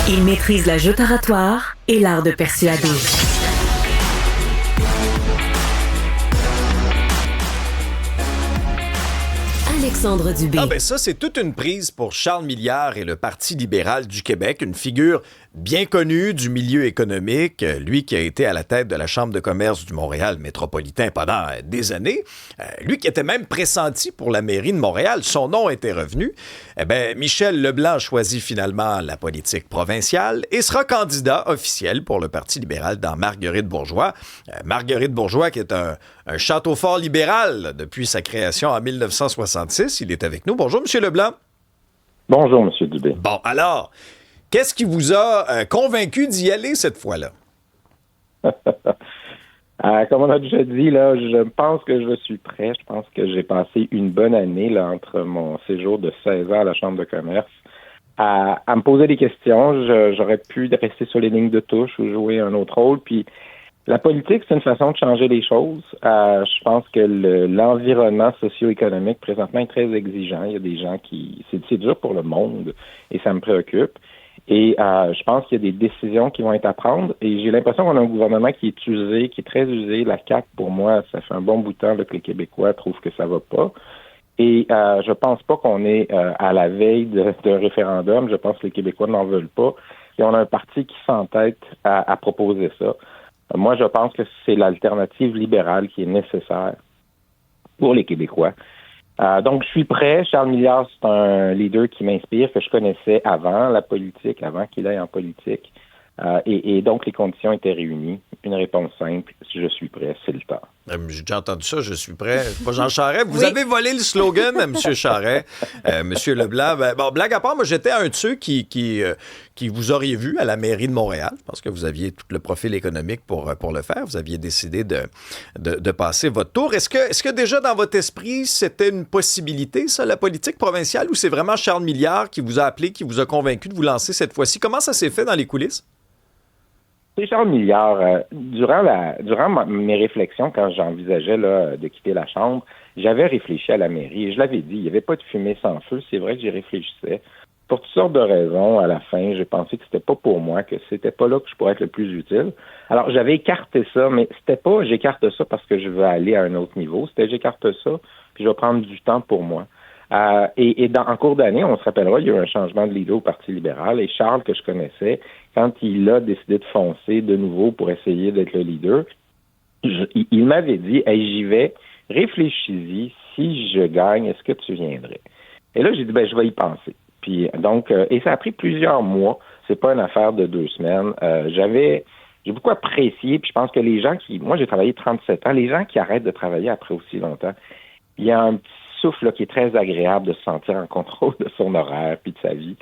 Il maîtrise la joute oratoire et l'art de persuader. Alexandre Dubé. Ah ben ça, c'est toute une prise pour Charles Milliard et le Parti libéral du Québec, une figure bien connu du milieu économique, lui qui a été à la tête de la Chambre de commerce du Montréal métropolitain pendant des années, lui qui était même pressenti pour la mairie de Montréal, son nom était revenu. Eh bien, Michel Leblanc choisit finalement la politique provinciale et sera candidat officiel pour le Parti libéral dans Marguerite Bourgeoys. Marguerite Bourgeoys qui est un château fort libéral depuis sa création en 1966. Il est avec nous. Bonjour, M. Leblanc. Bonjour, M. Dubé. Bon, alors, qu'est-ce qui vous a convaincu d'y aller cette fois-là? Comme on a déjà dit, là, je pense que je suis prêt. Je pense que j'ai passé une bonne année là, entre mon séjour de 16 ans à la Chambre de commerce à me poser des questions. J'aurais pu rester sur les lignes de touche ou jouer un autre rôle. Puis la politique, c'est une façon de changer les choses. Je pense que l'environnement socio-économique présentement est très exigeant. Il y a des gens qui... C'est dur pour le monde et ça me préoccupe. Et je pense qu'il y a des décisions qui vont être à prendre. Et j'ai l'impression qu'on a un gouvernement qui est usé, qui est très usé. La CAQ, pour moi, ça fait un bon bout de temps là, que les Québécois trouvent que ça va pas. Et je pense pas qu'on est à la veille d'un référendum. Je pense que les Québécois n'en veulent pas. Et on a un parti qui s'entête à proposer ça. Moi, je pense que c'est l'alternative libérale qui est nécessaire pour les Québécois. Donc, je suis prêt. Charles Milliard, c'est un leader qui m'inspire, que je connaissais avant la politique, avant qu'il aille en politique. Et donc, les conditions étaient réunies. Une réponse simple, si je suis prêt, c'est le temps. J'ai déjà entendu ça, je suis prêt. Pas Jean Charest. Vous avez volé le slogan à M. Charest, M. Leblanc. Bon, blague à part, moi, j'étais un de ceux qui vous auriez vu à la mairie de Montréal, parce que vous aviez tout le profil économique pour le faire. Vous aviez décidé de passer votre tour. Est-ce que déjà dans votre esprit, c'était une possibilité, ça, la politique provinciale, ou c'est vraiment Charles Milliard qui vous a appelé, qui vous a convaincu de vous lancer cette fois-ci? Comment ça s'est fait dans les coulisses? C'est Charles Milliard. Durant mes réflexions, quand j'envisageais là, de quitter la Chambre, j'avais réfléchi à la mairie et je l'avais dit, il n'y avait pas de fumée sans feu. C'est vrai que j'y réfléchissais. Pour toutes sortes de raisons, à la fin, j'ai pensé que c'était pas pour moi, que c'était pas là que je pourrais être le plus utile. Alors, j'avais écarté ça, mais c'était pas j'écarte ça parce que je veux aller à un autre niveau. C'était j'écarte ça, puis je vais prendre du temps pour moi. En cours d'année, on se rappellera, il y a eu un changement de leader au Parti libéral et Charles, que je connaissais, quand il a décidé de foncer de nouveau pour essayer d'être le leader, il m'avait dit « Hey, j'y vais, réfléchis-y, si je gagne, est-ce que tu viendrais? » Et là, j'ai dit « Ben, je vais y penser. » Puis donc, et ça a pris plusieurs mois, c'est pas une affaire de 2 semaines. J'ai beaucoup apprécié, puis je pense que les gens moi j'ai travaillé 37 ans, les gens qui arrêtent de travailler après aussi longtemps, il y a un petit souffle là, qui est très agréable de se sentir en contrôle de son horaire puis de sa vie.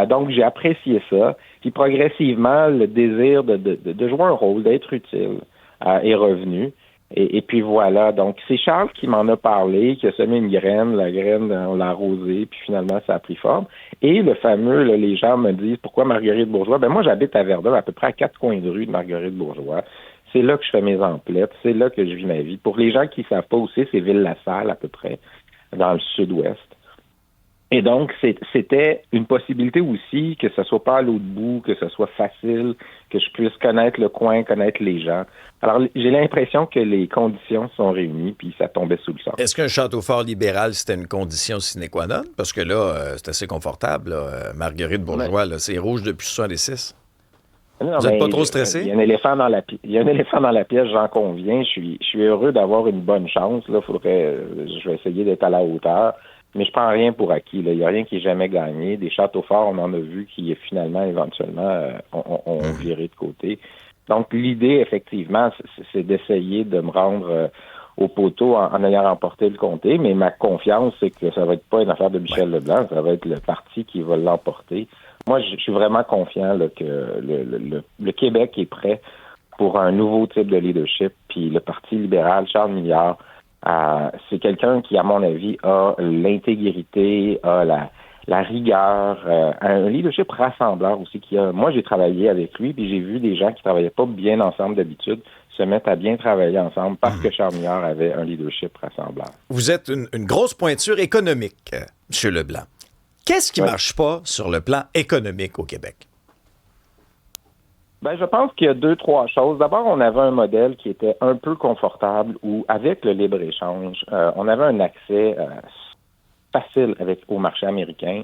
Donc, j'ai apprécié ça. Puis progressivement, le désir de jouer un rôle, d'être utile est revenu. Et puis voilà. Donc, c'est Charles qui m'en a parlé, qui a semé une graine. La graine, on l'a arrosée, puis finalement, ça a pris forme. Et le fameux, là, les gens me disent, pourquoi Marguerite Bourgeoys? Ben moi, j'habite à Verdun, à peu près à 4 coins de rue de Marguerite Bourgeoys. C'est là que je fais mes emplettes. C'est là que je vis ma vie. Pour les gens qui ne savent pas aussi, c'est Ville-la-Salle, à peu près, dans le sud-ouest. Et donc, c'était une possibilité aussi que ce soit pas à l'autre bout, que ce soit facile, que je puisse connaître le coin, connaître les gens. Alors, j'ai l'impression que les conditions sont réunies, puis ça tombait sous le sens. Est-ce qu'un château fort libéral, c'était une condition sine qua non? Parce que là, c'est assez confortable. Là. Marguerite Bourgeoys, là, c'est rouge depuis 1966. Non, vous n'êtes pas trop stressé? Il y a un éléphant dans la pièce, j'en conviens. Je suis heureux d'avoir une bonne chance. Là, je vais essayer d'être à la hauteur. Mais je prends rien pour acquis. Là. Il n'y a rien qui est jamais gagné. Des châteaux forts, on en a vu qui finalement, éventuellement, ont viré de côté. Donc, l'idée, effectivement, c'est d'essayer de me rendre au poteau en ayant remporté le comté. Mais ma confiance, c'est que ça va être pas une affaire de Michel Leblanc. Ça va être le parti qui va l'emporter. Moi, je suis vraiment confiant là, que le Québec est prêt pour un nouveau type de leadership. Puis le Parti libéral, Charles Milliard, c'est quelqu'un qui, à mon avis, a l'intégrité, a la rigueur, un leadership rassembleur aussi. Moi, j'ai travaillé avec lui, puis j'ai vu des gens qui travaillaient pas bien ensemble d'habitude se mettre à bien travailler ensemble parce que Charles Milliard avait un leadership rassembleur. Vous êtes une grosse pointure économique, M. Leblanc. Qu'est-ce qui marche pas sur le plan économique au Québec? Ben, je pense qu'il y a 2, 3 choses. D'abord, on avait un modèle qui était un peu confortable où, avec le libre-échange, on avait un accès facile au marché américain.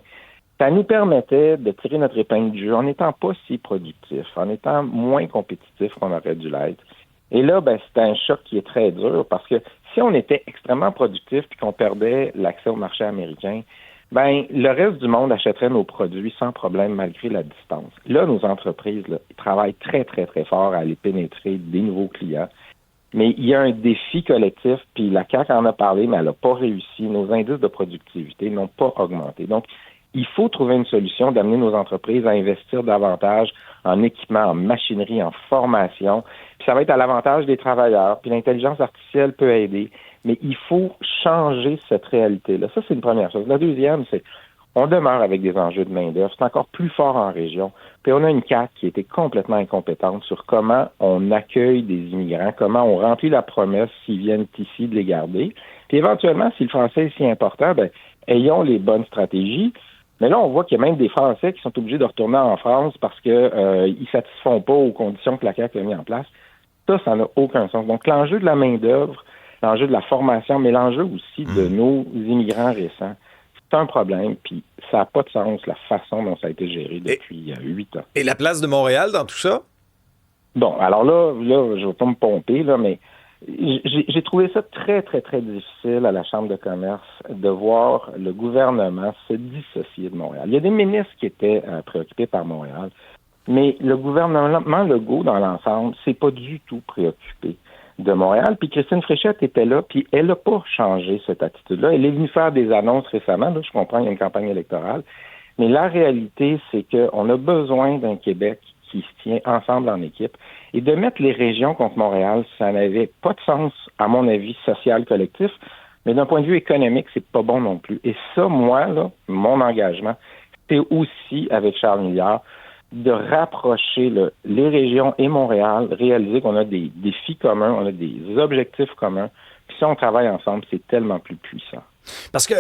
Ça nous permettait de tirer notre épingle du jeu en n'étant pas si productif, en étant moins compétitif qu'on aurait dû l'être. Et là, ben, c'était un choc qui est très dur parce que si on était extrêmement productif puis qu'on perdait l'accès au marché américain, ben, le reste du monde achèterait nos produits sans problème malgré la distance. Là, nos entreprises, là, ils travaillent très, très, très fort à aller pénétrer des nouveaux clients. Mais il y a un défi collectif, puis la CAQ en a parlé, mais elle n'a pas réussi. Nos indices de productivité n'ont pas augmenté. Donc, il faut trouver une solution d'amener nos entreprises à investir davantage en équipement, en machinerie, en formation. Puis ça va être à l'avantage des travailleurs. Puis l'intelligence artificielle peut aider. Mais il faut changer cette réalité-là. Ça, c'est une première chose. La deuxième, c'est on demeure avec des enjeux de main-d'œuvre. C'est encore plus fort en région. Puis on a une CAQ qui était complètement incompétente sur comment on accueille des immigrants, comment on remplit la promesse s'ils viennent ici de les garder. Puis éventuellement, si le français est si important, ben ayons les bonnes stratégies. Mais là, on voit qu'il y a même des Français qui sont obligés de retourner en France parce que ils satisfont pas aux conditions que la CAQ a mis en place. Ça n'a aucun sens. Donc, l'enjeu de la main-d'œuvre, l'enjeu de la formation, mais l'enjeu aussi de nos immigrants récents, c'est un problème, puis ça n'a pas de sens, la façon dont ça a été géré depuis 8 ans. Et la place de Montréal dans tout ça? Bon, alors là, je ne vais pas me pomper, là, mais j'ai trouvé ça très, très, très difficile à la Chambre de commerce de voir le gouvernement se dissocier de Montréal. Il y a des ministres qui étaient préoccupés par Montréal, mais le gouvernement Legault, dans l'ensemble, c'est pas du tout préoccupé de Montréal. Puis Christine Fréchette était là, puis elle n'a pas changé cette attitude-là. Elle est venue faire des annonces récemment, là, je comprends, il y a une campagne électorale, mais la réalité, c'est qu'on a besoin d'un Québec qui se tient ensemble en équipe. Et de mettre les régions contre Montréal, ça n'avait pas de sens, à mon avis, social collectif, mais d'un point de vue économique, c'est pas bon non plus. Et ça, moi, là, mon engagement, c'est aussi, avec Charles Milliard, de rapprocher les régions et Montréal, réaliser qu'on a des défis communs, on a des objectifs communs, puis si on travaille ensemble, c'est tellement plus puissant. Parce que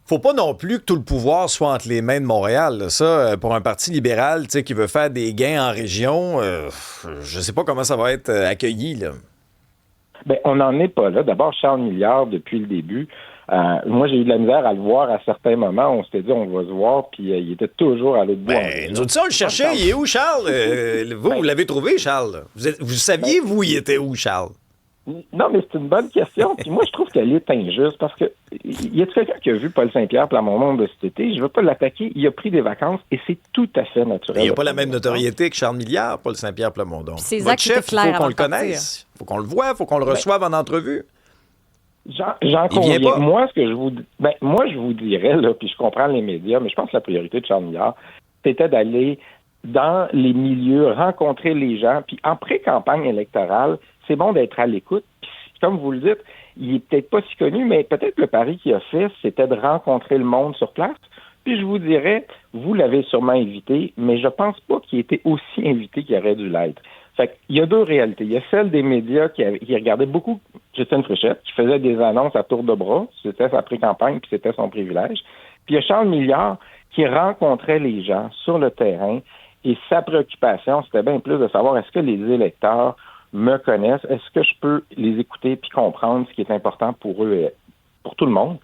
faut pas non plus que tout le pouvoir soit entre les mains de Montréal. Là. Ça, pour un parti libéral qui veut faire des gains en région, je sais pas comment ça va être accueilli. Là. Bien, on n'en est pas là. D'abord, Charles Milliard, depuis le début, moi, j'ai eu de la misère à le voir à certains moments. On s'était dit, on va se voir, puis il était toujours à l'autre bout. Nous autres, on le cherchait. Il est où, Charles? Vous l'avez trouvé, Charles? Vous saviez, vous, il était où, Charles? Non, mais c'est une bonne question. Puis moi, je trouve qu'elle est injuste parce que y a quelqu'un qui a vu Paul Saint-Pierre Plamondon de cet été? Je veux pas l'attaquer. Il a pris des vacances et c'est tout à fait naturel. Il n'a pas la même notoriété que Charles Milliard, Paul Saint-Pierre Plamondon. Votre chef, il faut qu'on le connaisse. Il faut qu'on le voie, il faut qu'on le reçoive en entrevue. J'en conviens. Moi, je vous dirais, là, puis je comprends les médias, mais je pense que la priorité de Charles Milliard, c'était d'aller dans les milieux, rencontrer les gens, puis en pré-campagne électorale, c'est bon d'être à l'écoute. Puis, comme vous le dites, il est peut-être pas si connu, mais peut-être le pari qu'il a fait, c'était de rencontrer le monde sur place. Puis je vous dirais, vous l'avez sûrement invité, mais je pense pas qu'il était aussi invité qu'il aurait dû l'être. Fait qu'il y a deux réalités. Il y a celle des médias qui regardaient beaucoup Christine Fréchette, qui faisait des annonces à tour de bras. C'était sa pré-campagne, puis c'était son privilège. Puis il y a Charles Milliard qui rencontrait les gens sur le terrain, et sa préoccupation, c'était bien plus de savoir est-ce que les électeurs me connaissent, est-ce que je peux les écouter puis comprendre ce qui est important pour eux et pour tout le monde.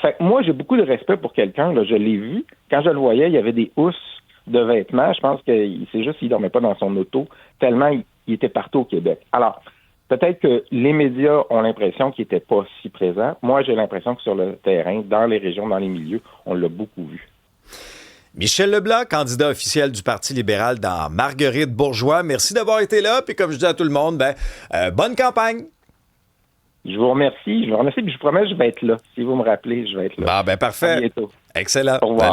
Fait que moi, j'ai beaucoup de respect pour quelqu'un, là, je l'ai vu. Quand je le voyais, il y avait des housses de vêtements. Je pense que c'est juste qu'il dormait pas dans son auto, tellement il était partout au Québec. Alors, peut-être que les médias ont l'impression qu'il n'était pas si présent. Moi, j'ai l'impression que sur le terrain, dans les régions, dans les milieux, on l'a beaucoup vu. Michel Leblanc, candidat officiel du Parti libéral dans Marguerite-Bourgeois. Merci d'avoir été là. Puis comme je dis à tout le monde, bonne campagne. Je vous remercie. Puis je vous promets, je vais être là. Si vous me rappelez, je vais être là. Parfait. À bientôt. Excellent. Au revoir. Salut.